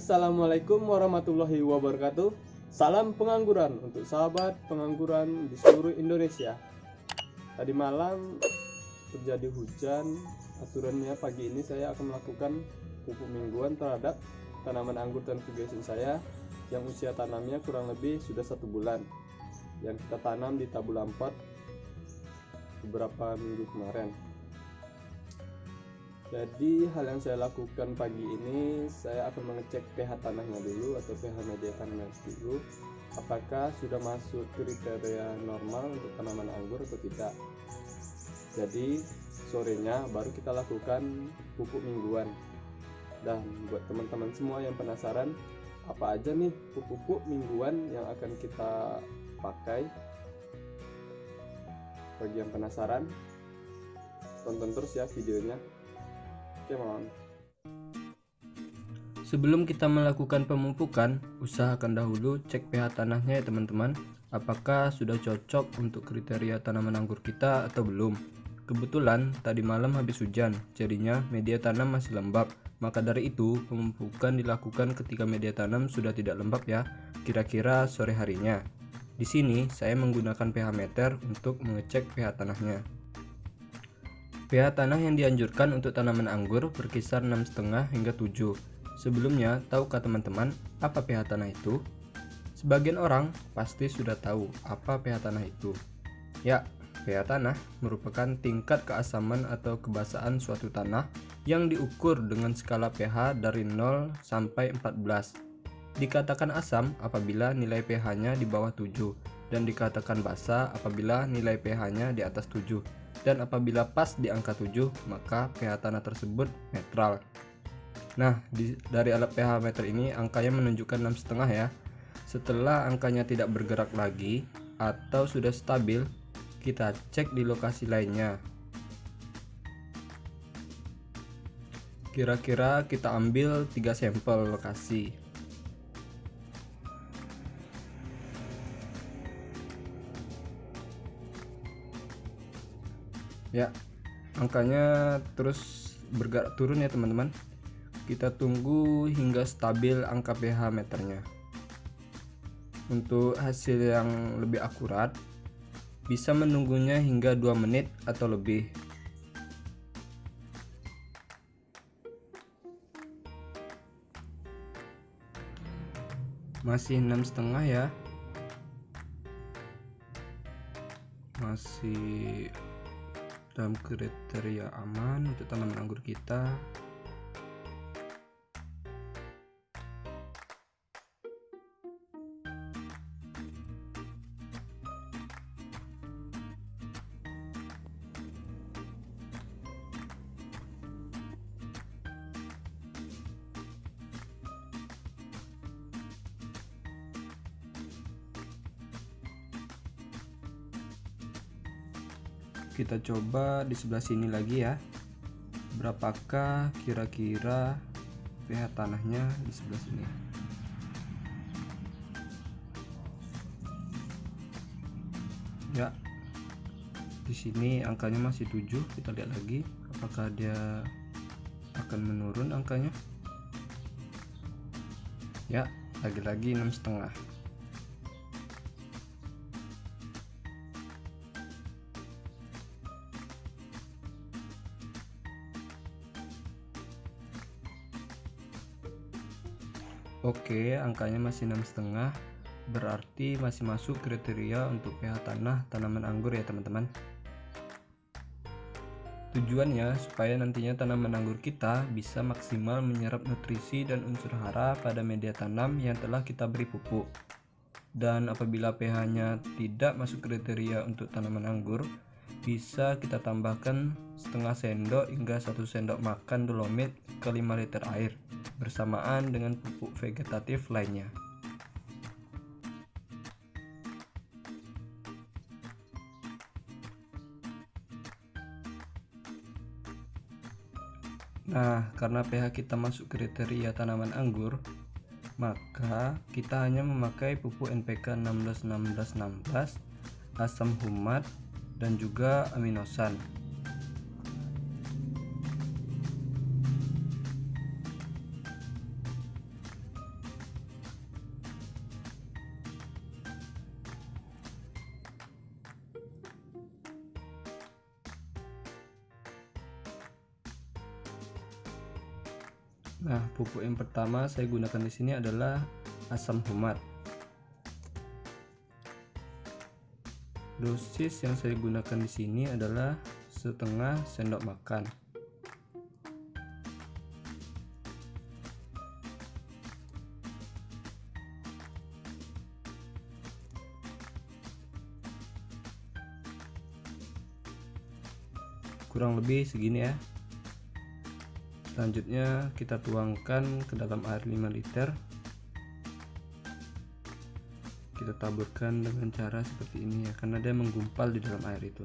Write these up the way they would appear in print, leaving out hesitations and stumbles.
Assalamualaikum warahmatullahi wabarakatuh. Salam pengangguran untuk sahabat pengangguran di seluruh Indonesia. Tadi malam terjadi hujan. Aturannya pagi ini saya akan melakukan pupuk mingguan terhadap tanaman anggur dan fugasin saya yang usia tanamnya kurang lebih sudah 1 bulan, yang kita tanam di tabula 4 beberapa minggu kemarin. Jadi hal yang saya lakukan pagi ini, saya akan mengecek pH tanahnya dulu atau pH media tanahnya dulu, apakah sudah masuk kriteria normal untuk tanaman anggur atau tidak. Jadi sorenya baru kita lakukan pupuk mingguan. Dan buat teman-teman semua yang penasaran, apa aja nih pupuk mingguan yang akan kita pakai? Bagi yang penasaran, tonton terus ya videonya. Oke, mohon. Sebelum kita melakukan pemupukan, usahakan dahulu cek pH tanahnya ya teman-teman, apakah sudah cocok untuk kriteria tanaman anggur kita atau belum. Kebetulan tadi malam habis hujan, jadinya media tanam masih lembab. Maka dari itu pemupukan dilakukan ketika media tanam sudah tidak lembab ya, kira-kira sore harinya. Di sini saya menggunakan pH meter untuk mengecek pH tanahnya. pH tanah yang dianjurkan untuk tanaman anggur berkisar 6,5 hingga 7. Sebelumnya, tahukah teman-teman apa pH tanah itu? Sebagian orang pasti sudah tahu apa pH tanah itu. Ya, pH tanah merupakan tingkat keasaman atau kebasahan suatu tanah yang diukur dengan skala pH dari 0 sampai 14. Dikatakan asam apabila nilai pH-nya di bawah 7, dan dikatakan basa apabila nilai pH-nya di atas 7. Dan apabila pas di angka 7, maka pH tanah tersebut netral. Nah, dari alat pH meter ini angkanya menunjukkan 6,5 ya. Setelah angkanya tidak bergerak lagi atau sudah stabil, kita cek di lokasi lainnya. Kira-kira kita ambil 3 sampel lokasi. Ya, angkanya terus bergerak turun ya teman-teman. Kita tunggu hingga stabil angka pH meternya. Untuk hasil yang lebih akurat, bisa menunggunya hingga 2 menit atau lebih. Masih 6,5 ya. Masih dalam kriteria aman untuk tanaman anggur kita. Kita coba di sebelah sini lagi ya. Berapakah kira-kira pH tanahnya di sebelah sini? Ya, di sini angkanya masih 7. Kita lihat lagi apakah dia akan menurun angkanya. Ya, lagi-lagi 6,5. Oke, angkanya masih 6,5, berarti masih masuk kriteria untuk pH tanah tanaman anggur ya teman-teman. Tujuannya supaya nantinya tanaman anggur kita bisa maksimal menyerap nutrisi dan unsur hara pada media tanam yang telah kita beri pupuk. Dan apabila pH-nya tidak masuk kriteria untuk tanaman anggur, bisa kita tambahkan setengah sendok hingga 1 sendok makan dolomit ke 5 liter air bersamaan dengan pupuk vegetatif lainnya. Nah, karena pH kita masuk kriteria tanaman anggur, maka kita hanya memakai pupuk NPK 16-16-16, asam humat, dan juga aminosan. Nah, pupuk yang pertama saya gunakan di sini adalah asam humat. Dosis yang saya gunakan di sini adalah setengah sendok makan. Kurang lebih segini ya. Selanjutnya kita tuangkan ke dalam air 5 liter. Kita taburkan dengan cara seperti ini ya, karena dia menggumpal di dalam air itu.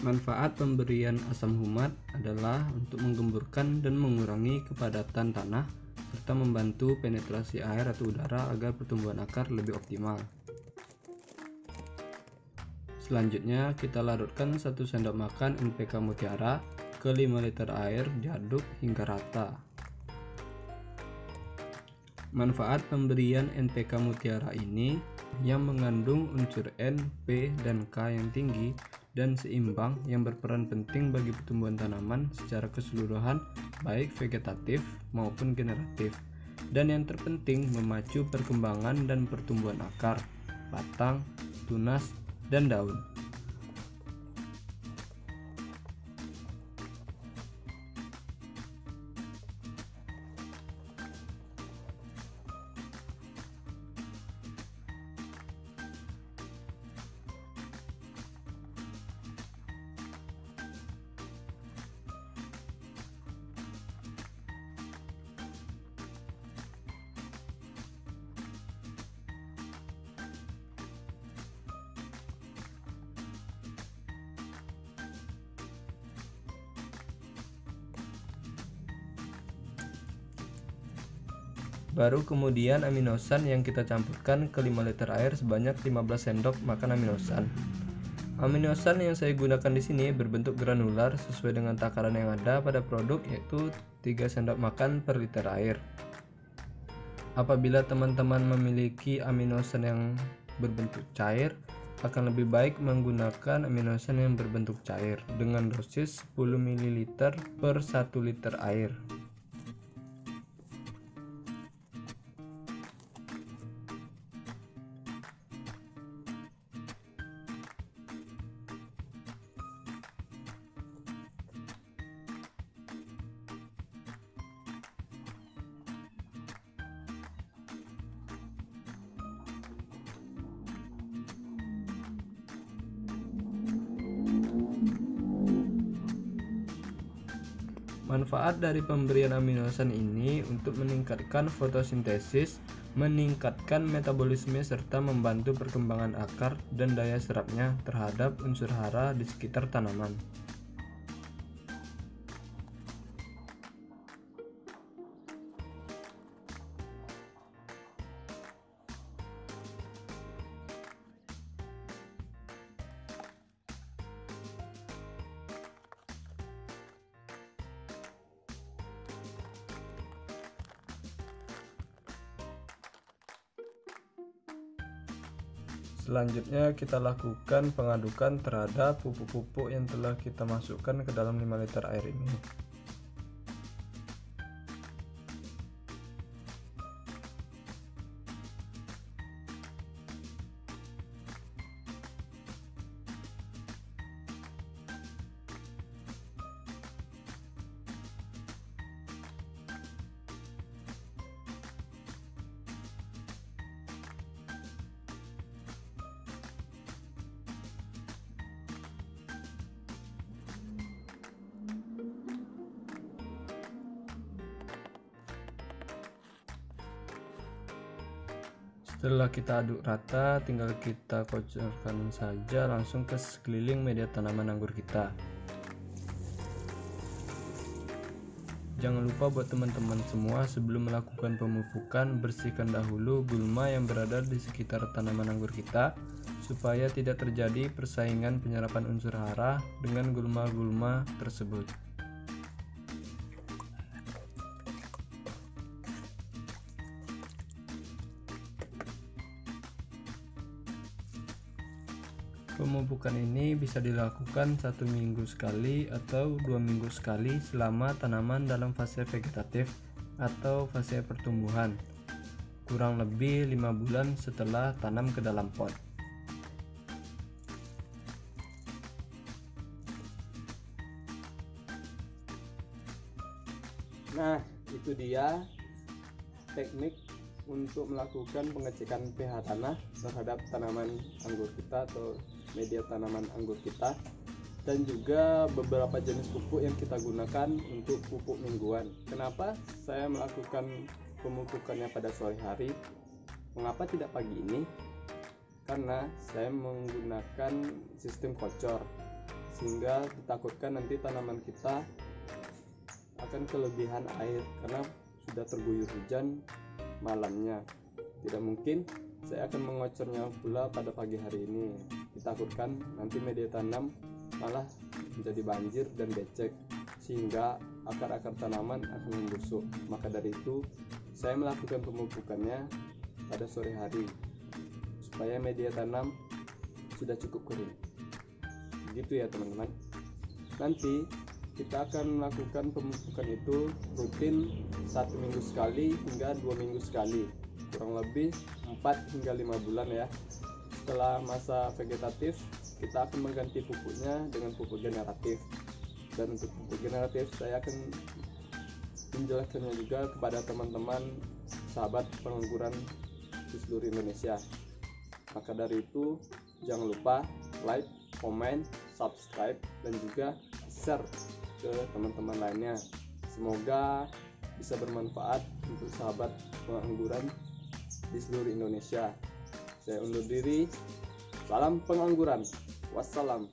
Manfaat pemberian asam humat adalah untuk menggemburkan dan mengurangi kepadatan tanah serta membantu penetrasi air atau udara agar pertumbuhan akar lebih optimal. Selanjutnya kita larutkan 1 sendok makan NPK Mutiara ke 5 liter air, diaduk hingga rata. Manfaat pemberian NPK Mutiara ini yang mengandung unsur N, P, dan K yang tinggi dan seimbang yang berperan penting bagi pertumbuhan tanaman secara keseluruhan baik vegetatif maupun generatif, dan yang terpenting memacu perkembangan dan pertumbuhan akar, batang, tunas, dan daun. Baru kemudian aminosan yang kita campurkan ke 5 liter air sebanyak 15 sendok makan aminosan. Aminosan yang saya gunakan di sini berbentuk granular sesuai dengan takaran yang ada pada produk, yaitu 3 sendok makan per liter air. Apabila teman-teman memiliki aminosan yang berbentuk cair, akan lebih baik menggunakan aminosan yang berbentuk cair dengan dosis 10 ml per 1 liter air. Manfaat dari pemberian aminosan ini untuk meningkatkan fotosintesis, meningkatkan metabolisme, serta membantu perkembangan akar dan daya serapnya terhadap unsur hara di sekitar tanaman. Selanjutnya kita lakukan pengadukan terhadap pupuk-pupuk yang telah kita masukkan ke dalam 5 liter air ini. Setelah kita aduk rata, tinggal kita kocorkan saja langsung ke sekeliling media tanaman anggur kita. Jangan lupa buat teman-teman semua, sebelum melakukan pemupukan, bersihkan dahulu gulma yang berada di sekitar tanaman anggur kita supaya tidak terjadi persaingan penyerapan unsur hara dengan gulma-gulma tersebut. Pemupukan ini bisa dilakukan 1 minggu sekali atau 2 minggu sekali selama tanaman dalam fase vegetatif atau fase pertumbuhan, kurang lebih 5 bulan setelah tanam ke dalam pot. Nah, itu dia teknik untuk melakukan pengecekan pH tanah terhadap tanaman anggur kita atau media tanaman anggur kita, dan juga beberapa jenis pupuk yang kita gunakan untuk pupuk mingguan. Kenapa saya melakukan pemupukannya pada sore hari? Mengapa tidak pagi ini? Karena saya menggunakan sistem kocor, sehingga ditakutkan nanti tanaman kita akan kelebihan air karena sudah terguyur hujan malamnya. Tidak mungkin saya akan mengocornya pula pada pagi hari ini. Ditakutkan nanti media tanam malah menjadi banjir dan becek, sehingga akar-akar tanaman akan membusuk. Maka dari itu saya melakukan pemupukannya pada sore hari supaya media tanam sudah cukup kering. Begitu ya teman-teman. Nanti kita akan melakukan pemupukan itu rutin 1 minggu sekali hingga 2 minggu sekali, kurang lebih 4 hingga 5 bulan ya. Setelah masa vegetatif, kita akan mengganti pupuknya dengan pupuk generatif. Dan untuk pupuk generatif saya akan menjelaskannya juga kepada teman-teman sahabat pengangguran di seluruh Indonesia. Maka dari itu jangan lupa like, comment, subscribe, dan juga share ke teman-teman lainnya. Semoga bisa bermanfaat untuk sahabat pengangguran di seluruh Indonesia. Saya undur diri. Salam pengangguran. Wassalam.